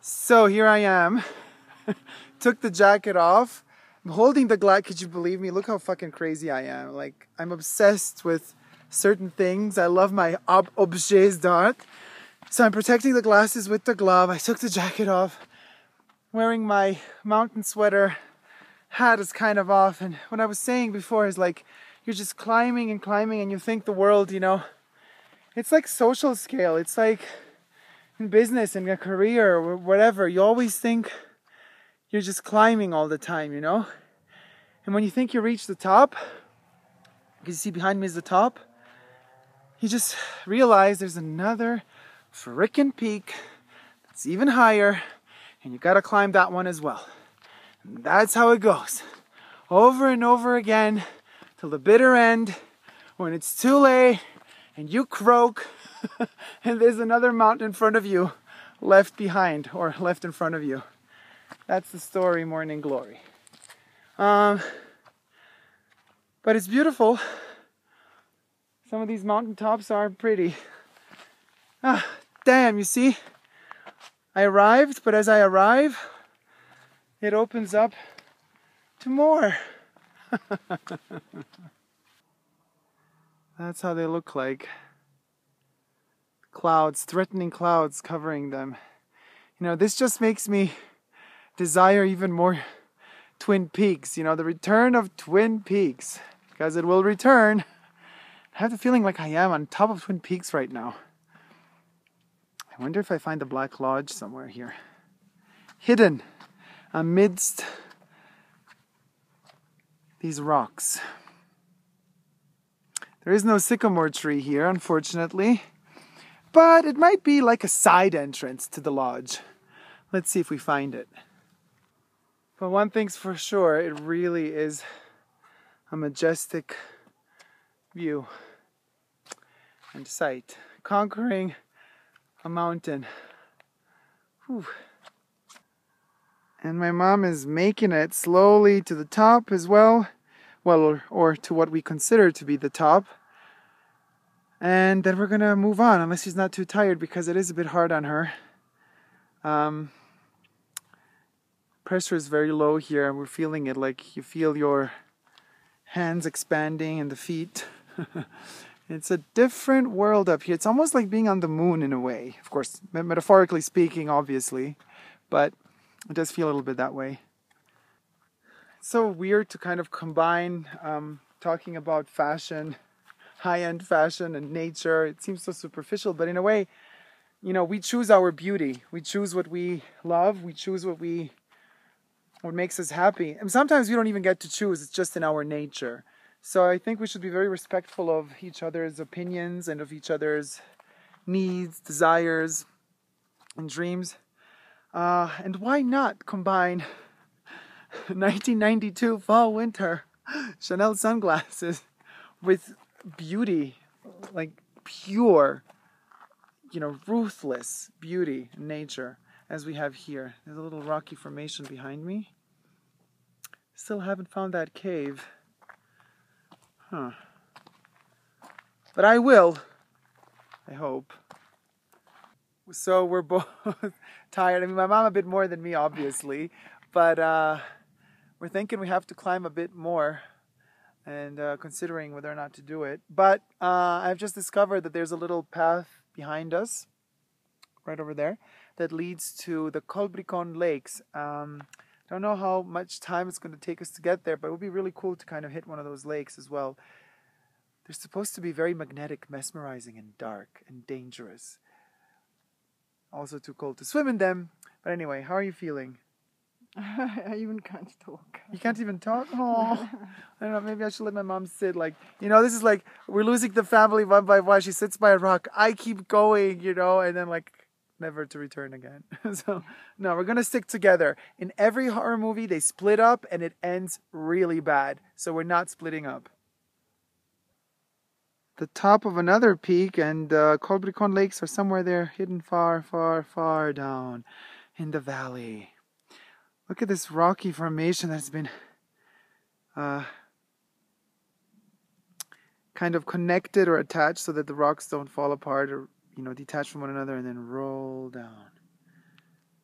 So here I am. Took the jacket off. I'm holding the glass. Could you believe me? Look how fucking crazy I am. Like, I'm obsessed with certain things. I love my objets d'art. So I'm protecting the glasses with the glove. I took the jacket off. Wearing my mountain sweater. Hat is kind of off. And what I was saying before is like, you're just climbing and climbing and you think the world, you know, it's like social scale. It's like in business, in a career, or whatever. You always think you're just climbing all the time, you know? And when you think you reach the top, because you see behind me is the top, you just realize there's another frickin' peak that's even higher, and you gotta climb that one as well. And that's how it goes. Over and over again, till the bitter end, when it's too late, and you croak, and there's another mountain in front of you, left behind, or left in front of you. That's the story, Morning Glory. But it's beautiful. Some of these mountaintops are pretty. Damn, you see? I arrived, but as I arrive, it opens up to more. That's how they look like. Clouds, threatening clouds covering them. You know, this just makes me desire even more Twin Peaks. You know, the return of Twin Peaks. Because it will return. I have the feeling like I am on top of Twin Peaks right now. I wonder if I find the Black Lodge somewhere here. Hidden amidst these rocks. There is no sycamore tree here, unfortunately. But it might be like a side entrance to the lodge. Let's see if we find it. But one thing's for sure, it really is a majestic view and sight. Conquering a mountain. Whew. And my mom is making it slowly to the top as well. Well, or to what we consider to be the top. And then we're gonna move on, unless she's not too tired, because it is a bit hard on her. Pressure is very low here, and we're feeling it, like you feel your hands expanding and the feet. It's a different world up here. It's almost like being on the moon in a way. Of course, metaphorically speaking, obviously, but it does feel a little bit that way. It's so weird to kind of combine talking about fashion, high-end fashion and nature. It seems so superficial, but in a way, you know, we choose our beauty. We choose what we love. We choose what makes us happy. And sometimes we don't even get to choose. It's just in our nature. So I think we should be very respectful of each other's opinions and of each other's needs, desires, and dreams. And why not combine 1992 fall winter Chanel sunglasses with beauty, like pure, you know, ruthless beauty in nature as we have here. There's a little rocky formation behind me. Still haven't found that cave. Huh. But I will. I hope. So we're both tired. I mean, my mom a bit more than me, obviously. But we're thinking we have to climb a bit more. And considering whether or not to do it. But I've just discovered that there's a little path behind us, right over there, that leads to the Colbricon Lakes. Don't know how much time it's going to take us to get there, but it would be really cool to kind of hit one of those lakes as well. They're supposed to be very magnetic, mesmerizing, and dark, and dangerous. Also too cold to swim in them. But anyway, how are you feeling? I even can't talk. You can't even talk? Oh, I don't know, maybe I should let my mom sit. Like, you know, this is like, we're losing the family one by one. She sits by a rock. I keep going, you know, and then like, never to return again. So, no, we're going to stick together. In every horror movie, they split up and it ends really bad. So we're not splitting up. The top of another peak, and Colbricon Lakes are somewhere there, hidden far, far, far down in the valley. Look at this rocky formation that's been kind of connected or attached so that the rocks don't fall apart or, you know, detach from one another and then roll down.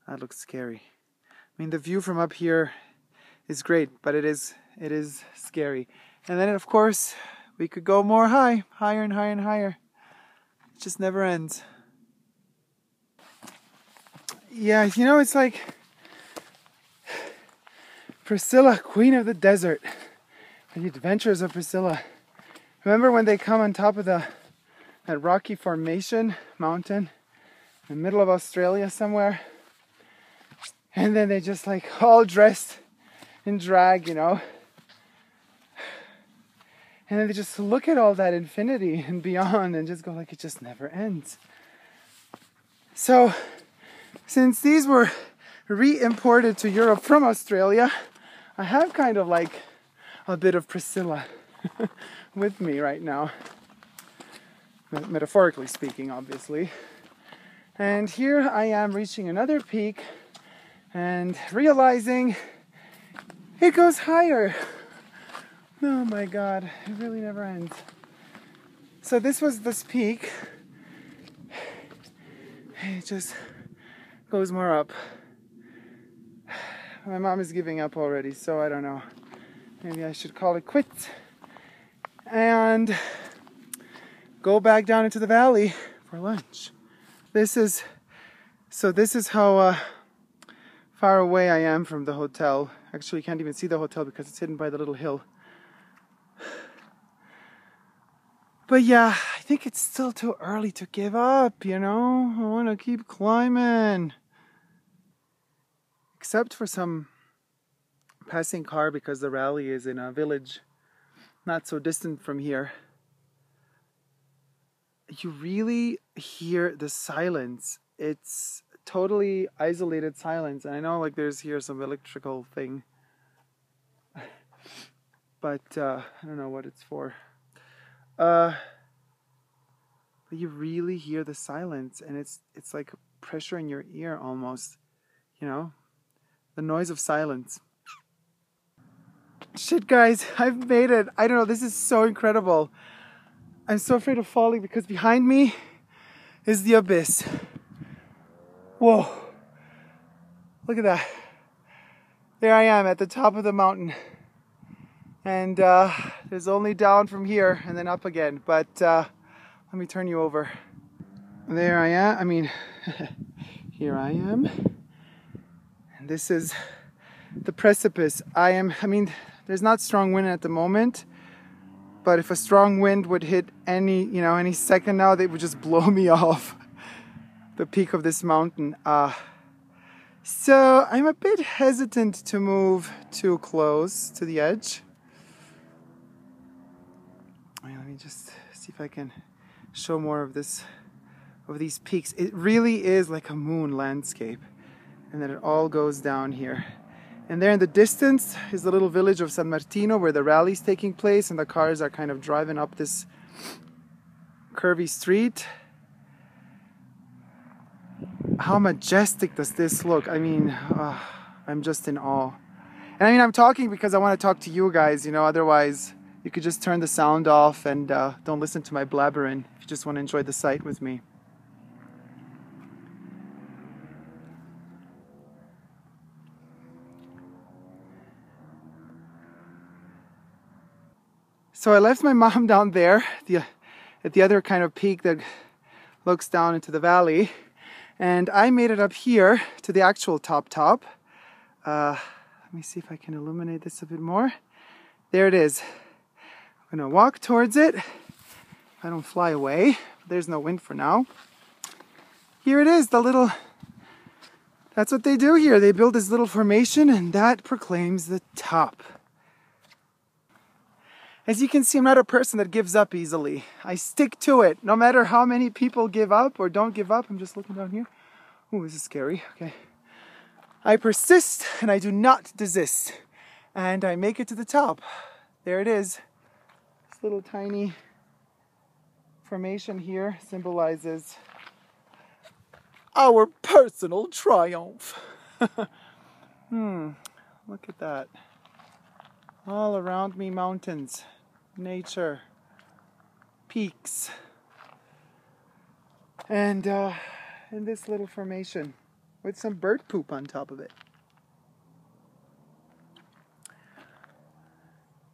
That looks scary. I mean, the view from up here is great, but it is scary. And then, of course, we could go more higher and higher and higher. It just never ends. Yeah, you know, it's like Priscilla, Queen of the Desert. The Adventures of Priscilla. Remember when they come on top of that rocky formation mountain in the middle of Australia somewhere? And then they just like all dressed in drag, you know? And then they just look at all that infinity and beyond and just go like, it just never ends. So, since these were re-imported to Europe from Australia, I have kind of like a bit of Priscilla with me right now. Metaphorically speaking, obviously. And here I am reaching another peak and realizing it goes higher. Oh my God, it really never ends. So this was this peak. It just goes more up. My mom is giving up already, so I don't know. Maybe I should call it quits and go back down into the valley for lunch. This is how far away I am from the hotel. Actually, you can't even see the hotel because it's hidden by the little hill. But yeah, I think it's still too early to give up, you know? I want to keep climbing. Except for some passing car because the rally is in a village not so distant from here. You really hear the silence. It's totally isolated silence. And I know like there's here some electrical thing. But I don't know what it's for. But you really hear the silence, and it's like pressure in your ear almost, you know? The noise of silence. Shit, guys, I've made it. I don't know, this is so incredible. I'm so afraid of falling because behind me is the abyss. Whoa. Look at that. There I am at the top of the mountain. And there's only down from here and then up again. But let me turn you over. There I am. I mean, here I am. And this is the precipice. I mean, there's not strong wind at the moment. But if a strong wind would hit any second now, they would just blow me off the peak of this mountain. So I'm a bit hesitant to move too close to the edge. Let me just see if I can show more of these peaks. It really is like a moon landscape. And then it all goes down here. And there in the distance is the little village of San Martino where the rally's taking place and the cars are kind of driving up this curvy street. How majestic does this look? I mean, I'm just in awe. And I mean, I'm talking because I want to talk to you guys, you know, otherwise you could just turn the sound off and don't listen to my blabbering if you just want to enjoy the sight with me. So I left my mom down there at the other kind of peak that looks down into the valley. And I made it up here to the actual top. Let me see if I can illuminate this a bit more. There it is. I'm gonna walk towards it. If I don't fly away. There's no wind for now. Here it is, that's what they do here. They build this little formation and that proclaims the top. As you can see, I'm not a person that gives up easily. I stick to it, no matter how many people give up or don't give up. I'm just looking down here. Ooh, this is scary. Okay. I persist and I do not desist. And I make it to the top. There it is. This little tiny formation here symbolizes our personal triumph. Look at that. All around me, mountains, nature, peaks, and in this little formation. with some bird poop on top of it.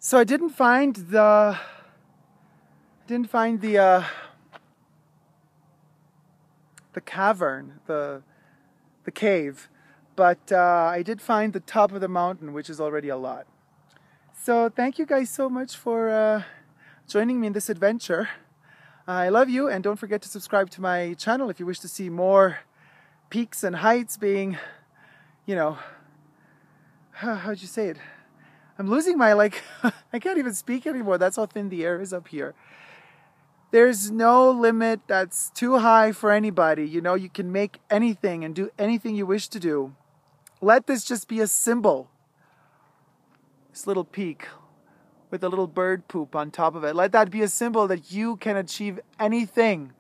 So I didn't find the cavern, the cave, but I did find the top of the mountain, which is already a lot. So thank you guys so much for joining me in this adventure. I love you, and don't forget to subscribe to my channel if you wish to see more peaks and heights being, you know, how'd you say it? I'm losing my, like, I can't even speak anymore. That's how thin the air is up here. There's no limit that's too high for anybody. You know, you can make anything and do anything you wish to do. Let this just be a symbol. This little peak with a little bird poop on top of it. Let that be a symbol that you can achieve anything.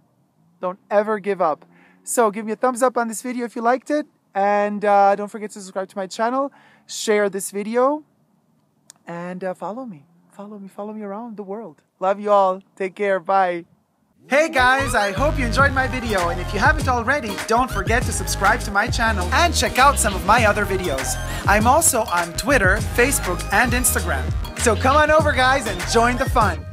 Don't ever give up. So give me a thumbs up on this video if you liked it. And don't forget to subscribe to my channel. Share this video. And follow me. Follow me around the world. Love you all. Take care. Bye. Hey guys, I hope you enjoyed my video, and if you haven't already, don't forget to subscribe to my channel and check out some of my other videos. I'm also on Twitter, Facebook, and Instagram. So come on over guys and join the fun.